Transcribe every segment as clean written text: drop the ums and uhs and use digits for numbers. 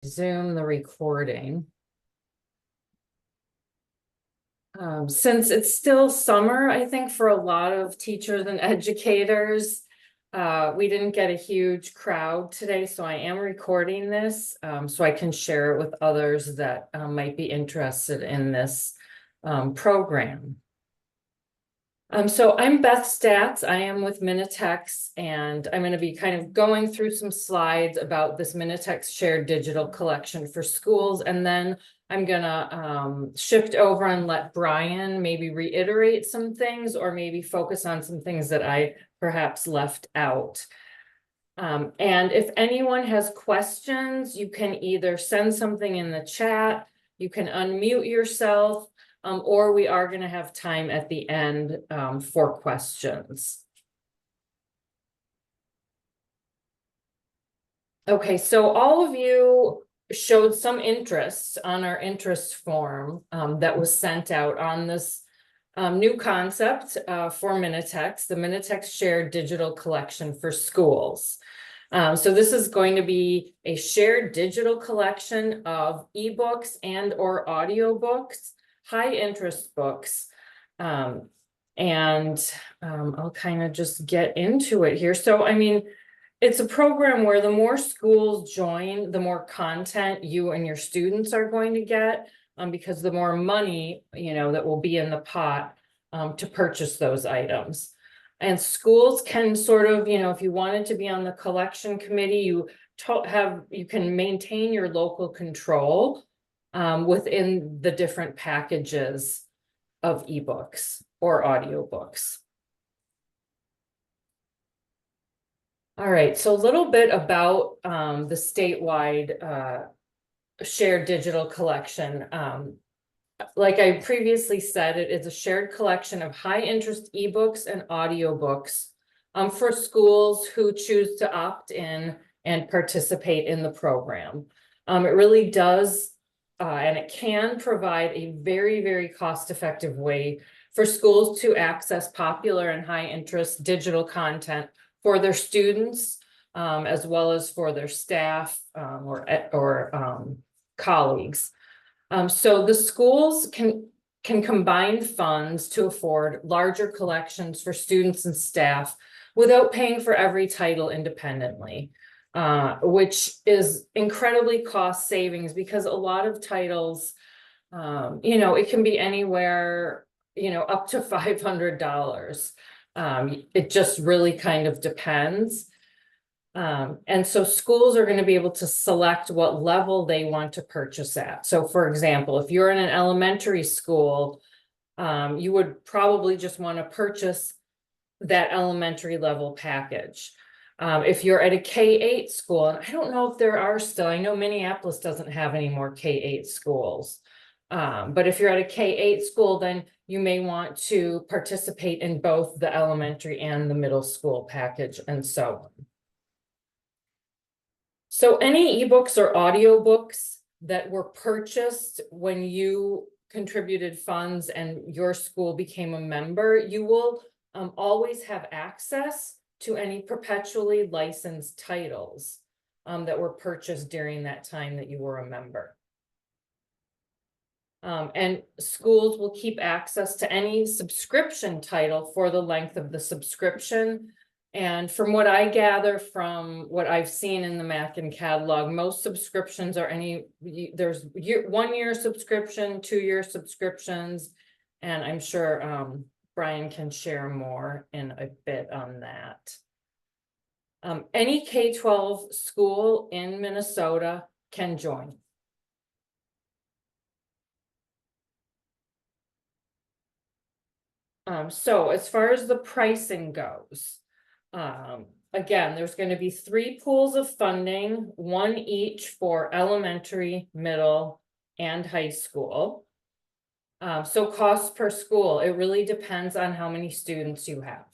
Zoom the recording. Since it's still summer, I think for a lot of teachers and educators, we didn't get a huge crowd today, so I am recording this so I can share it with others that might be interested in this program. So I'm Beth Statz. I am with Minitex, and I'm going to be kind of going through some slides about this Minitex shared digital collection for schools, and then I'm going to shift over and let Brian maybe reiterate some things or maybe focus on some things that I perhaps left out. And if anyone has questions, you can either send something in the chat, you can unmute yourself, or we are going to have time at the end for questions. Okay, so all of you showed some interest on our interest form that was sent out on this new concept for Minitex, the Minitex Shared Digital Collection for Schools. So this is going to be a shared digital collection of ebooks and or audiobooks, high interest books. I'll kind of just get into it here. So, I mean, it's a program where the more schools join, the more content you and your students are going to get, because the more money, that will be in the pot to purchase those items. And schools can sort of, if you wanted to be on the collection committee, you can maintain your local control within the different packages of ebooks or audiobooks. All right, so a little bit about the statewide shared digital collection. Like I previously said, it is a shared collection of high interest ebooks and audiobooks for schools who choose to opt in and participate in the program. It really does and it can provide a very, very cost-effective way for schools to access popular and high interest digital content for their students, as well as for their staff or colleagues. So the schools can combine funds to afford larger collections for students and staff without paying for every title independently, which is incredibly cost savings because a lot of titles, it can be anywhere, up to $500. It just really kind of depends. And so schools are going to be able to select what level they want to purchase at. So for example, if you're in an elementary school, you would probably just want to purchase that elementary level package. If you're at a K-8 school, and I don't know if there are still, I know Minneapolis doesn't have any more K-8 schools. But if you're at a K-8 school, then you may want to participate in both the elementary and the middle school package and so on. So any ebooks or audiobooks that were purchased when you contributed funds and your school became a member, you will always have access to any perpetually licensed titles that were purchased during that time that you were a member. And schools will keep access to any subscription title for the length of the subscription. And from what I gather from what I've seen in the Mackin catalog, most subscriptions are there's 1 year subscription, 2 year subscriptions, and I'm sure Brian can share more in a bit on that. Any K-12 school in Minnesota can join. So as far as the pricing goes, again, there's going to be 3 pools of funding, 1 each for elementary, middle, and high school. So costs per school, it really depends on how many students you have.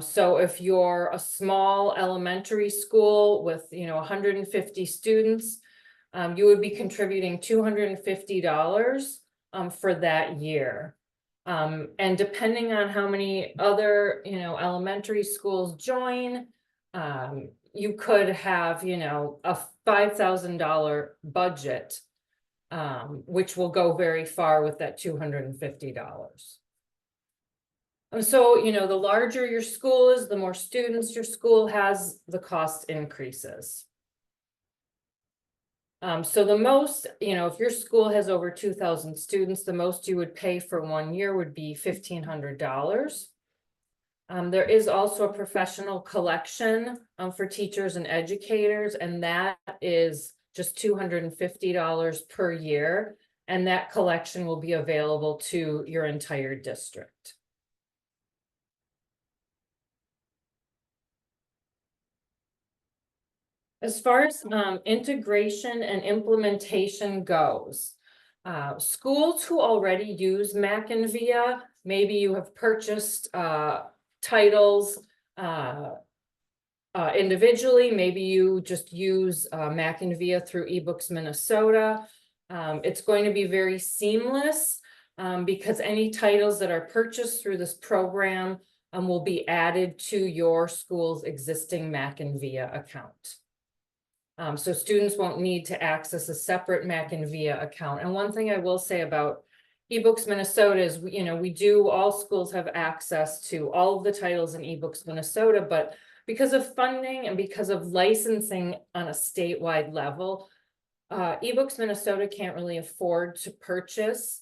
So if you're a small elementary school with, 150 students, you would be contributing $250 for that year. And depending on how many other, elementary schools join, You could have, you know, a $5,000 budget, which will go very far with that $250. So, you know, the larger your school is, the more students your school has, the cost increases. So the most, you know, if your school has over 2,000 students, the most you would pay for 1 year would be $1,500. There is also a professional collection for teachers and educators, and that is just $250 per year. And that collection will be available to your entire district. As far as integration and implementation goes, schools who already use Mac and VIA, maybe you have purchased titles individually, maybe you just use Mac and VIA through eBooks Minnesota. It's going to be very seamless because any titles that are purchased through this program will be added to your school's existing Mac and VIA account. So students won't need to access a separate Mac and VIA account. And one thing I will say about eBooks Minnesota is, you know, all schools have access to all of the titles in eBooks Minnesota, but because of funding and because of licensing on a statewide level, eBooks Minnesota can't really afford to purchase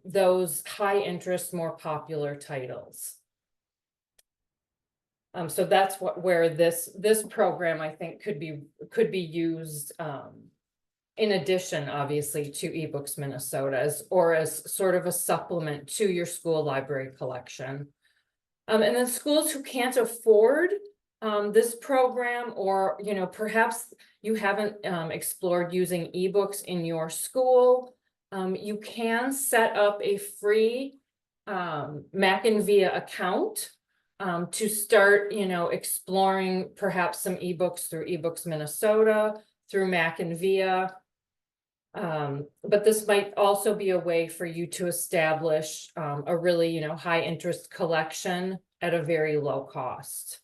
those high interest, more popular titles. So that's where this program, I think, could be used in addition, obviously, to eBooks Minnesota as sort of a supplement to your school library collection. And then schools who can't afford this program, or, you know, perhaps you haven't explored using eBooks in your school, you can set up a free Mac and VIA account to start, you know, exploring perhaps some eBooks through eBooks Minnesota, through Mac and VIA. But this might also be a way for you to establish a really, you know, high interest collection at a very low cost.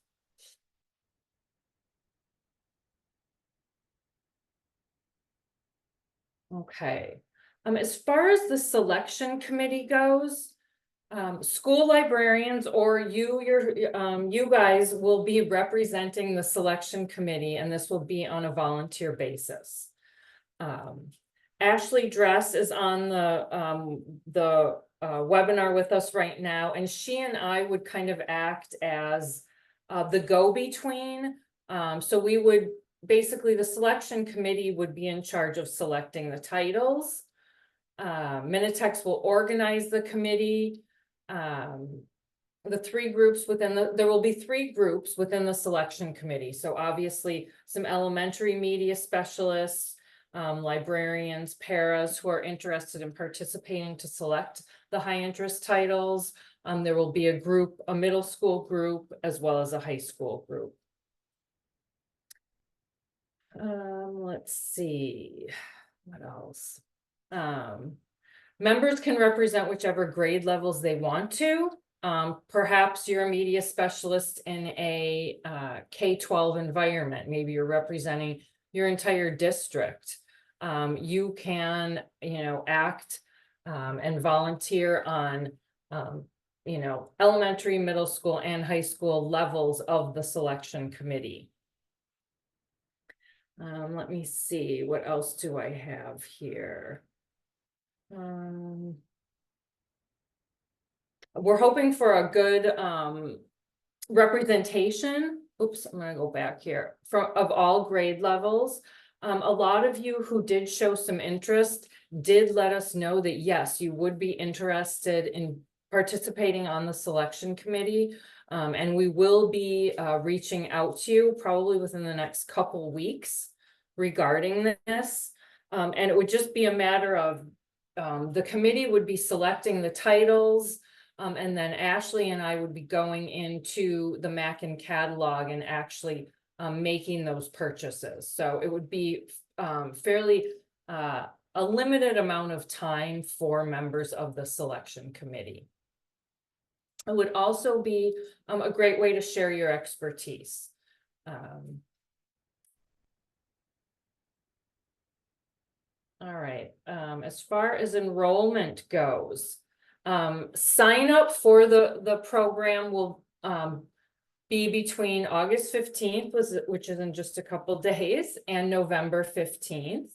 Okay. As far as the selection committee goes, school librarians or you guys will be representing the selection committee, and this will be on a volunteer basis. Ashley Dress is on the webinar with us right now, and she and I would kind of act as the go-between. So we would basically, the selection committee would be in charge of selecting the titles. Minitex will organize the committee. The three groups there will be 3 groups within the selection committee. So obviously some elementary media specialists, librarians, paras who are interested in participating to select the high interest titles. There will be a middle school group, as well as a high school group. Let's see, what else? Members can represent whichever grade levels they want to. Perhaps you're a media specialist in a K-12 environment. Maybe you're representing your entire district. You can, you know, act and volunteer on, you know, elementary, middle school, and high school levels of the selection committee. Let me see, what else do I have here? We're hoping for a good representation. Oops, I'm gonna go back here, of all grade levels. A lot of you who did show some interest did let us know that yes, you would be interested in participating on the selection committee. And we will be reaching out to you probably within the next couple weeks regarding this. And it would just be a matter of the committee would be selecting the titles, and then Ashley and I would be going into the Mackin catalog and actually making those purchases. So it would be fairly a limited amount of time for members of the selection committee. It would also be a great way to share your expertise. All right, as far as enrollment goes, sign up for the program will be between August 15th, which is in just a couple days, and November 15th.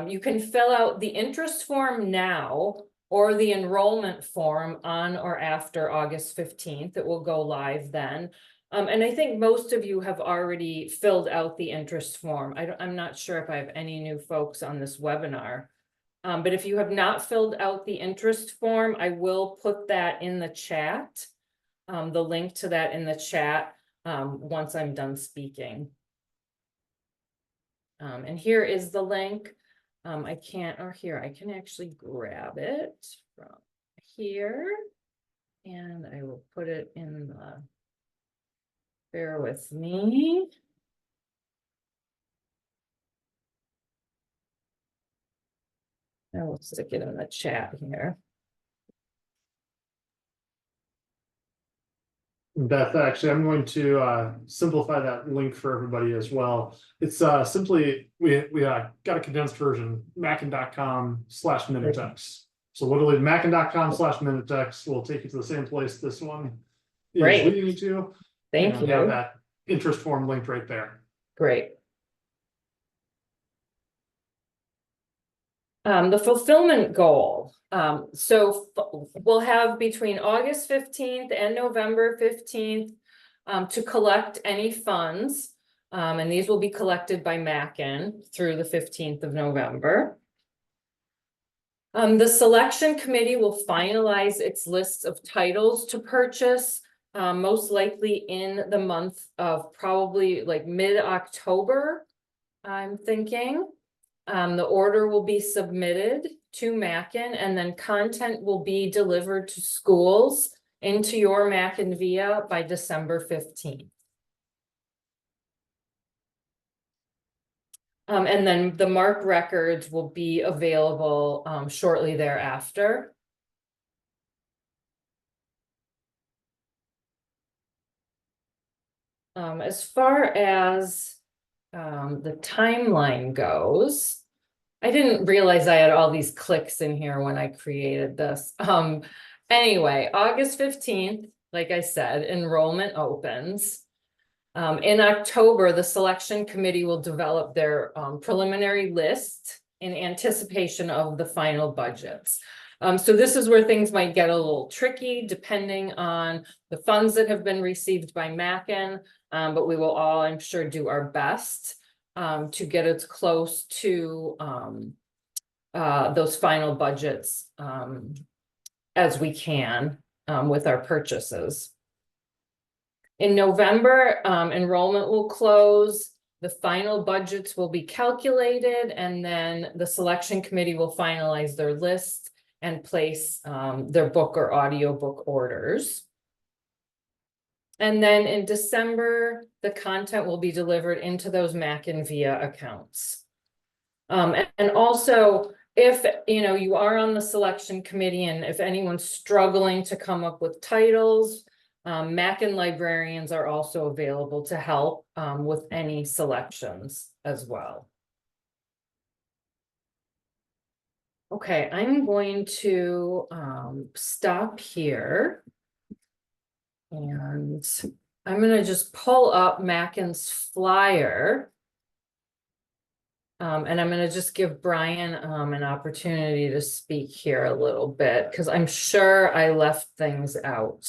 You can fill out the interest form now or the enrollment form on or after August 15th. It will go live then. And I think most of you have already filled out the interest form. I'm not sure if I have any new folks on this webinar. But if you have not filled out the interest form, I will put that in the chat, the link to that in the chat once I'm done speaking. And here is the link. I can actually grab it from here and I will put it in the, bear with me. I will stick it in the chat here. Beth, actually, I'm going to simplify that link for everybody as well. It's simply, we got a condensed version, mackin.com/Minitex. So literally mackin.com/Minitex will take you to the same place this one is leading you to. Thank you. Have that interest form linked right there. Great. The fulfillment goal. So we'll have between August 15th and November 15th to collect any funds. And these will be collected by Mackin through the 15th of November. The selection committee will finalize its list of titles to purchase, most likely in the month of probably like mid-October, I'm thinking. The order will be submitted to Mackin and then content will be delivered to schools into your Mackin via by December 15th. And then the MARC records will be available shortly thereafter. As far as the timeline goes, I didn't realize I had all these clicks in here when I created this. Anyway, August 15th, like I said, enrollment opens. In October, the selection committee will develop their preliminary list in anticipation of the final budgets. So this is where things might get a little tricky depending on the funds that have been received by Mackin, but we will all, I'm sure, do our best to get as close to those final budgets as we can with our purchases. In November, enrollment will close, the final budgets will be calculated, and then the selection committee will finalize their list and place their book or audiobook orders. And then in December, the content will be delivered into those Mackin via accounts. And also, if you are on the selection committee and if anyone's struggling to come up with titles, Mackin librarians are also available to help with any selections as well. Okay, I'm going to stop here. And I'm going to just pull up Mackin's flyer. And I'm going to just give Brian an opportunity to speak here a little bit, because I'm sure I left things out.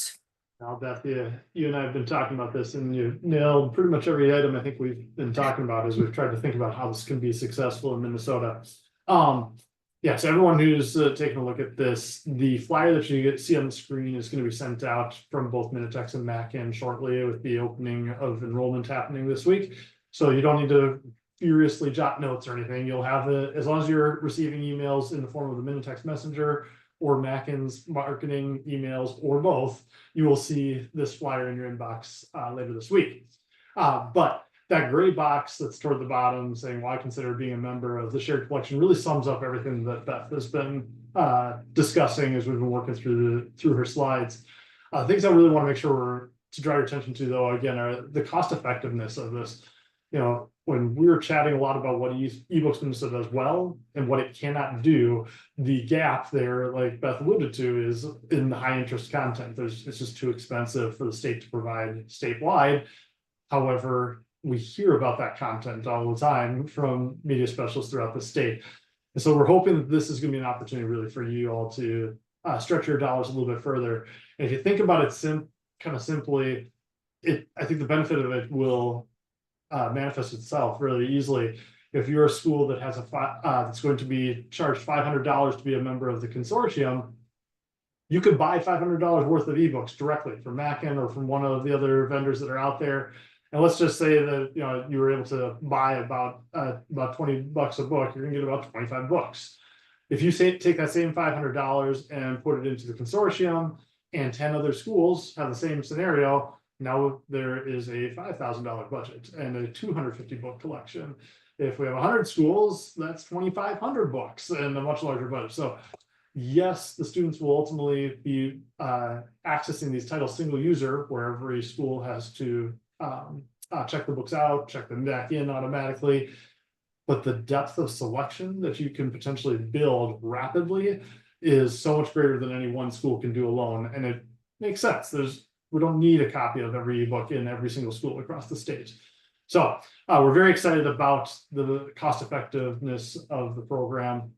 Now, Beth, you and I have been talking about this, and you nailed pretty much every item I think we've been talking about as we've tried to think about how this can be successful in Minnesota. Yes, everyone who's taking a look at this, the flyer that you see on the screen is going to be sent out from both Minitex and Mackin shortly with the opening of enrollment happening this week. So you don't need to furiously jot notes or anything. You'll have it as long as you're receiving emails in the form of the Minitex Messenger or Mackin's marketing emails or both. You will see this flyer in your inbox later this week. But that gray box that's toward the bottom saying why consider being a member of the shared collection really sums up everything that Beth has been discussing as we've been working through her slides. Things I really want to make sure we're to draw your attention to, though, again, are the cost effectiveness of this. You know, when we were chatting a lot about what eBooks Minnesota does well and what it cannot do, the gap there, like Beth alluded to, is in the high interest content. It's just too expensive for the state to provide statewide. However, we hear about that content all the time from media specialists throughout the state. And so we're hoping that this is going to be an opportunity really for you all to stretch your dollars a little bit further. And if you think about it kind of simply, I think the benefit of it will manifest itself really easily. If you're a school that has that's going to be charged $500 to be a member of the consortium, you could buy $500 worth of ebooks directly from Mackin or from one of the other vendors that are out there. And let's just say that you were able to buy about $20 a book, you're gonna get about 25 books. If you take that same $500 and put it into the consortium, and 10 other schools have the same scenario, now there is a $5,000 budget and a 250 book collection. If we have 100 schools, that's 2,500 books and a much larger budget. So yes, the students will ultimately be accessing these titles single user, where every school has to check the books out, check them back in automatically. But the depth of selection that you can potentially build rapidly is so much greater than any one school can do alone. And it makes sense. We don't need a copy of every ebook in every single school across the state. So we're very excited about the cost effectiveness of the program.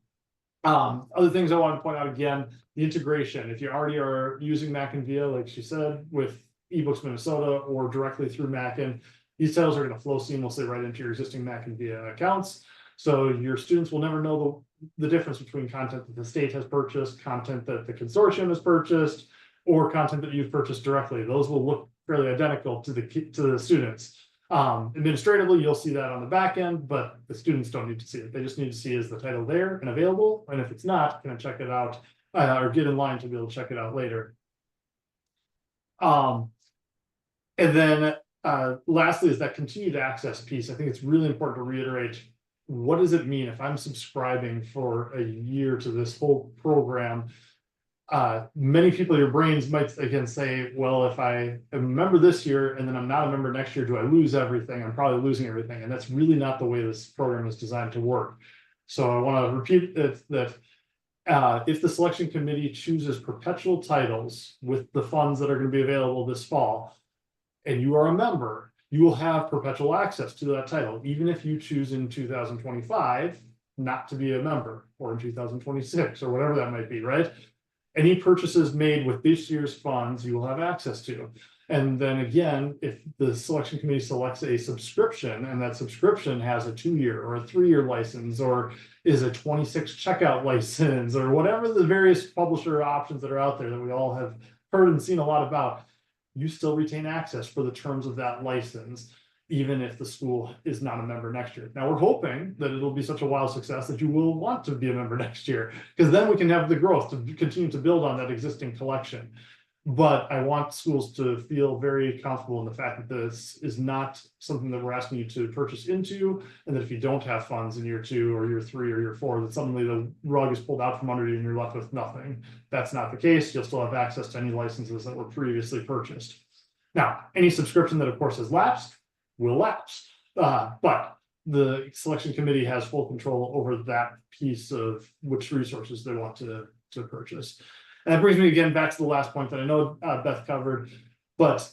Other things I want to point out again, the integration. If you already are using Mackin Via, like she said, with eBooks Minnesota or directly through Mackin, these titles are going to flow seamlessly right into your existing Mackin Via accounts. So your students will never know the difference between content that the state has purchased, content that the consortium has purchased, or content that you've purchased directly. Those will look fairly identical to the students. Administratively, you'll see that on the back end, but the students don't need to see it. They just need to see, is the title there and available? And if it's not, can I check it out or get in line to be able to check it out later? And then lastly is that continued access piece. I think it's really important to reiterate, what does it mean if I'm subscribing for a year to this whole program? Many people, your brains might again say, well, if I am a member this year and then I'm not a member next year, do I lose everything? I'm probably losing everything. And that's really not the way this program is designed to work. So I want to repeat that if the selection committee chooses perpetual titles with the funds that are going to be available this fall, and you are a member, you will have perpetual access to that title, even if you choose in 2025 not to be a member, or in 2026, or whatever that might be, right? Any purchases made with this year's funds, you will have access to. And then again, if the selection committee selects a subscription, and that subscription has a 2-year or a 3-year license, or is a 26 checkout license, or whatever the various publisher options that are out there that we all have heard and seen a lot about, you still retain access for the terms of that license, even if the school is not a member next year. Now, we're hoping that it'll be such a wild success that you will want to be a member next year, because then we can have the growth to continue to build on that existing collection. But I want schools to feel very comfortable in the fact that this is not something that we're asking you to purchase into, and that if you don't have funds in year 2 or year 3 or year 4, that suddenly the rug is pulled out from under you and you're left with nothing. That's not the case. You'll still have access to any licenses that were previously purchased. Now, any subscription that of course has lapsed will lapse, but the selection committee has full control over that piece of which resources they want to purchase. And that brings me again back to the last point that I know Beth covered, but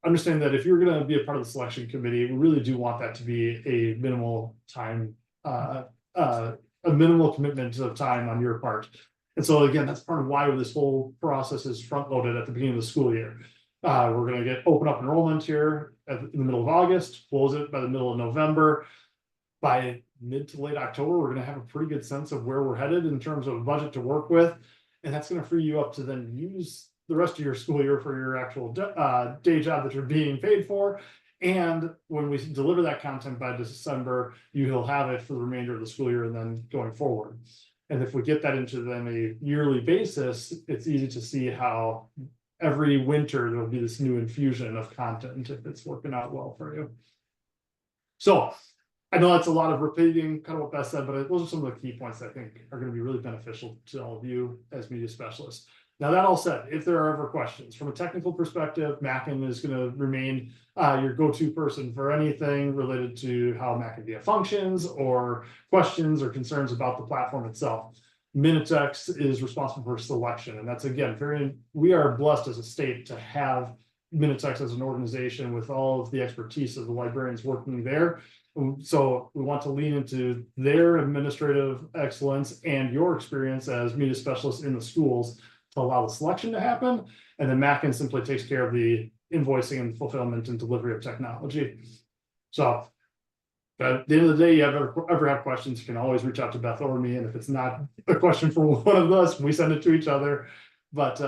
understand that if you're going to be a part of the selection committee, we really do want that to be a minimal time, a minimal commitment of time on your part. And so again, that's part of why this whole process is front loaded at the beginning of the school year. We're going to open up enrollment here in the middle of August, close it by the middle of November. By mid to late October, we're going to have a pretty good sense of where we're headed in terms of budget to work with. And that's going to free you up to then use the rest of your school year for your actual day job that you're being paid for. And when we deliver that content by December, you'll have it for the remainder of the school year and then going forward. And if we get that into then a yearly basis, it's easy to see how every winter there'll be this new infusion of content if it's working out well for you. So I know that's a lot of repeating kind of what Beth said, but those are some of the key points that I think are going to be really beneficial to all of you as media specialists. Now, that all said, if there are ever questions from a technical perspective, Mackin is going to remain your go-to person for anything related to how Mackin functions, or questions or concerns about the platform itself. Minitex is responsible for selection, and that's, again, we are blessed as a state to have Minitex as an organization with all of the expertise of the librarians working there. So we want to lean into their administrative excellence and your experience as media specialists in the schools to allow the selection to happen. And then Mackin simply takes care of the invoicing and fulfillment and delivery of technology. So at the end of the day, you ever have questions, you can always reach out to Beth or me. And if it's not a question for one of us, we send it to each other. But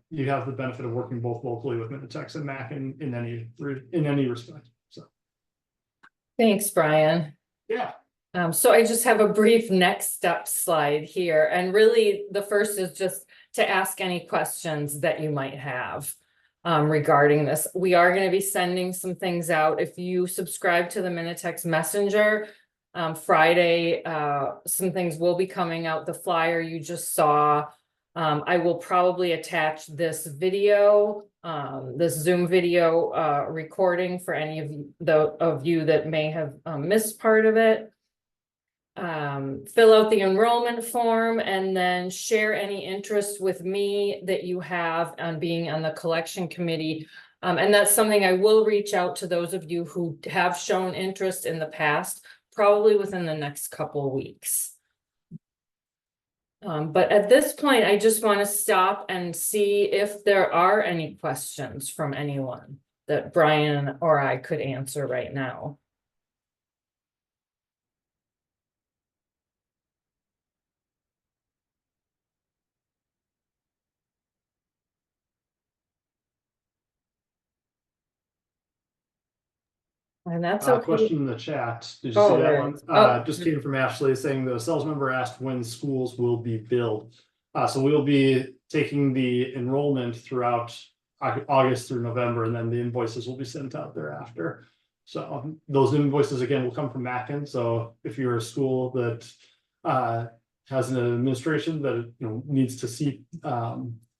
you have the benefit of working both locally with Minitex and Mackin in any respect. So Thanks, Brian. yeah. So I just have a brief next step slide here, and really the first is just to ask any questions that you might have regarding this. We are going to be sending some things out. If you subscribe to the Minitex Messenger, Friday, some things will be coming out. The flyer you just saw. I will probably attach this video, this Zoom video recording for any of you that may have missed part of it. Fill out the enrollment form, and then share any interest with me that you have on being on the collection committee. And that's something I will reach out to those of you who have shown interest in the past, probably within the next couple of weeks. But at this point, I just want to stop and see if there are any questions from anyone that Brian or I could answer right now. And that's okay. Question in the chat. Did you Oh, see that there one? it is. Oh. Just came from Ashley saying the sales member asked when schools will be billed. So we'll be taking the enrollment throughout August through November, and then the invoices will be sent out thereafter. So those invoices again will come from Mackin. So if you're a school that has an administration that needs to see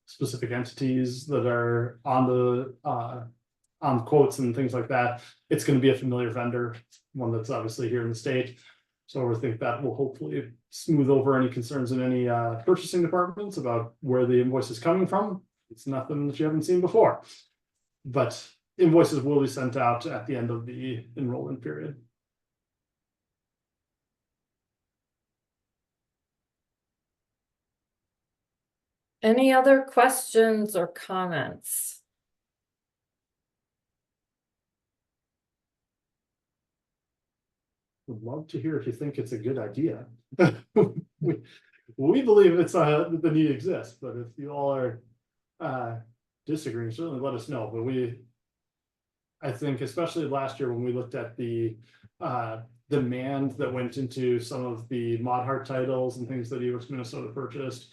specific entities that are on the quotes and things like that, it's going to be a familiar vendor, one that's obviously here in the state. So we think that will hopefully smooth over any concerns in any purchasing departments about where the invoice is coming from. It's nothing that you haven't seen before, but invoices will be sent out at the end of the enrollment period. Any other questions or comments? Would love to hear if you think it's a good idea. we believe it's the need exists, but if you all are disagreeing, certainly let us know. But I think especially last year when we looked at the demand that went into some of the Mod Heart titles and things that eWorks Minnesota purchased,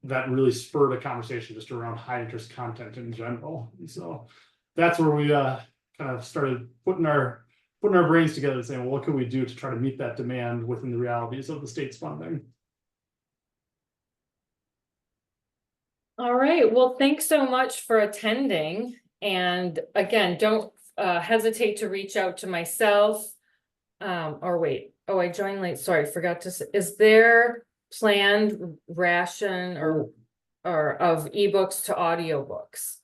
that really spurred a conversation just around high interest content in general. And so that's where we kind of started putting our brains together and saying, well, what can we do to try to meet that demand within the realities of the state's funding? All right, well, thanks so much for attending. And again, don't hesitate to reach out to myself. Or wait, oh, I joined late. Sorry, forgot to say, is there planned ration or of ebooks to audiobooks?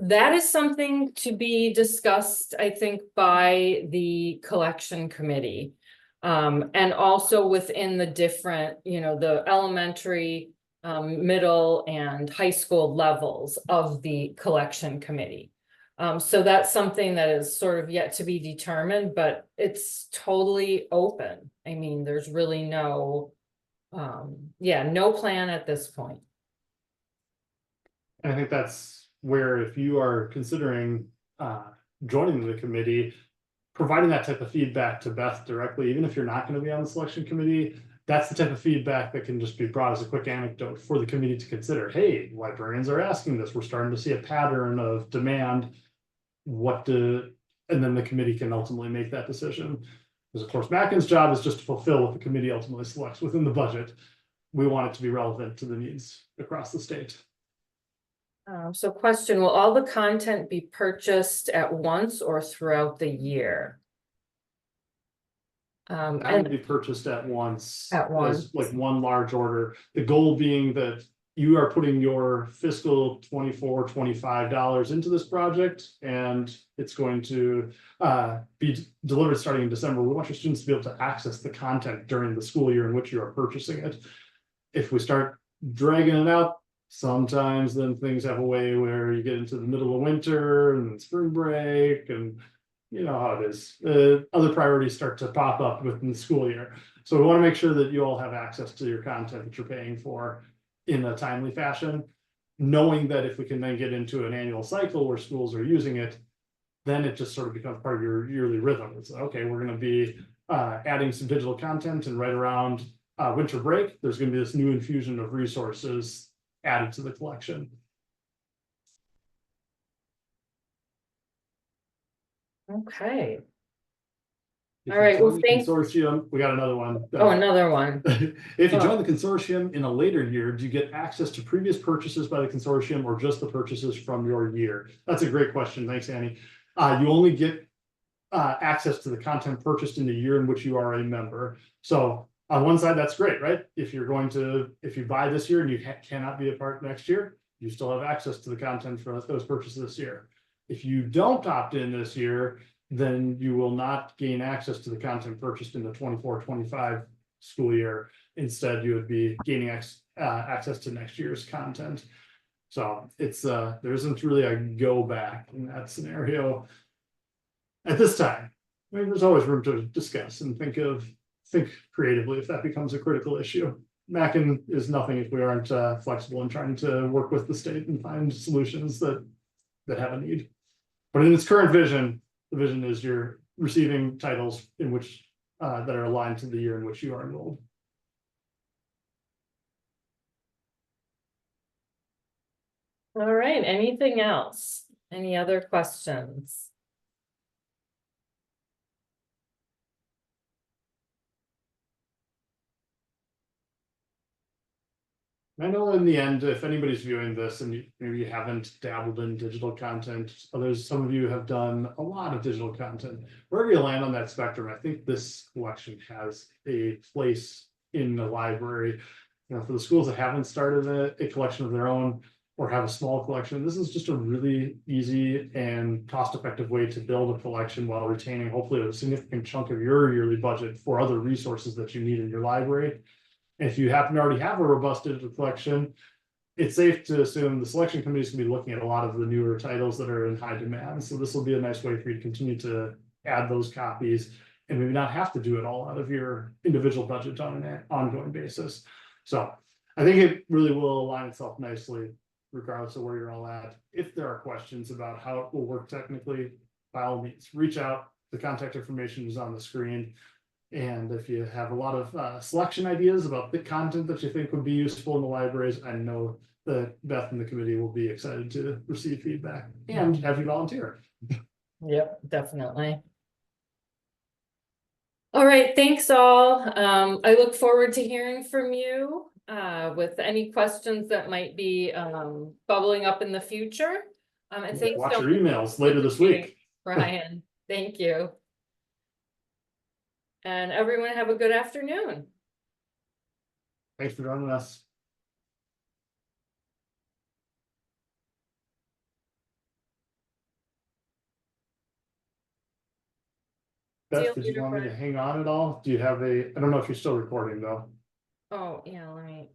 That is something to be discussed, I think, by the collection committee. And also within the different, the elementary, middle and high school levels of the collection committee. So that's something that is sort of yet to be determined, but it's totally open. I mean, there's really no plan at this point. I think that's where, if you are considering joining the committee, providing that type of feedback to Beth directly, even if you're not going to be on the selection committee, that's the type of feedback that can just be brought as a quick anecdote for the committee to consider. Hey, librarians are asking this. We're starting to see a pattern of demand. And then the committee can ultimately make that decision. Because of course, Mackin's job is just to fulfill what the committee ultimately selects within the budget. We want it to be relevant to the needs across the state. So question, will all the content be purchased at once or throughout the year? That And would be purchased at once. At once. As like one large order. The goal being that you are putting your fiscal 24-25 dollars into this project, and it's going to be delivered starting in December. We want your students to be able to access the content during the school year in which you are purchasing it. If we start dragging it out, sometimes then things have a way where you get into the middle of winter and spring break, and you know how it is. Other priorities start to pop up within the school year. So we want to make sure that you all have access to your content that you're paying for in a timely fashion, knowing that if we can then get into an annual cycle where schools are using it, then it just sort of becomes part of your yearly rhythm. It's like, okay, we're going to be adding some digital content, and right around winter break, there's going to be this new infusion of resources added to the collection. okay, If All you right, join well, the thank- consortium, we got another one. oh, another one. If you Oh. join the consortium in a later year, do you get access to previous purchases by the consortium or just the purchases from your year? That's a great question. Thanks, Annie. You only get access to the content purchased in the year in which you are a member. So on one side, that's great, right? If you buy this year and you cannot be a part next year, you still have access to the content for those purchases this year. If you don't opt in this year, then you will not gain access to the content purchased in the 24-25 school year. Instead, you would be gaining access to next year's content. So it's there isn't really a go back in that scenario at this time. I mean, there's always room to discuss and think creatively if that becomes a critical issue. Mackin is nothing if we aren't flexible in trying to work with the state and find solutions that have a need. But in its current vision, the vision is you're receiving titles in which that are aligned to the year in which you are enrolled. All right, anything else? Any other questions? I know in the end, if anybody's viewing this and maybe you haven't dabbled in digital content, some of you have done a lot of digital content. Wherever you land on that spectrum, I think this collection has a place in the library. You know, for the schools that haven't started a collection of their own or have a small collection, this is just a really easy and cost-effective way to build a collection while retaining hopefully a significant chunk of your yearly budget for other resources that you need in your library. If you happen to already have a robust digital collection, it's safe to assume the selection committee is going to be looking at a lot of the newer titles that are in high demand. So this will be a nice way for you to continue to add those copies and maybe not have to do it all out of your individual budget on an ongoing basis. So I think it really will align itself nicely, regardless of where you're all at. If there are questions about how it will work technically, by all means, reach out. The contact information is on the screen. And if you have a lot of selection ideas about the content that you think would be useful in the libraries, I know that Beth and the committee will be excited to receive feedback and have you volunteer. Yep, definitely. All right, thanks all. I look forward to hearing from you with any questions that might be bubbling up in the future. And thanks. Watch your emails later this week. Brian, thank you. And everyone have a good afternoon. Thanks for joining us. Beth, did you want me to hang on at all? Do you have I don't know if you're still recording though. Oh, yeah, let me.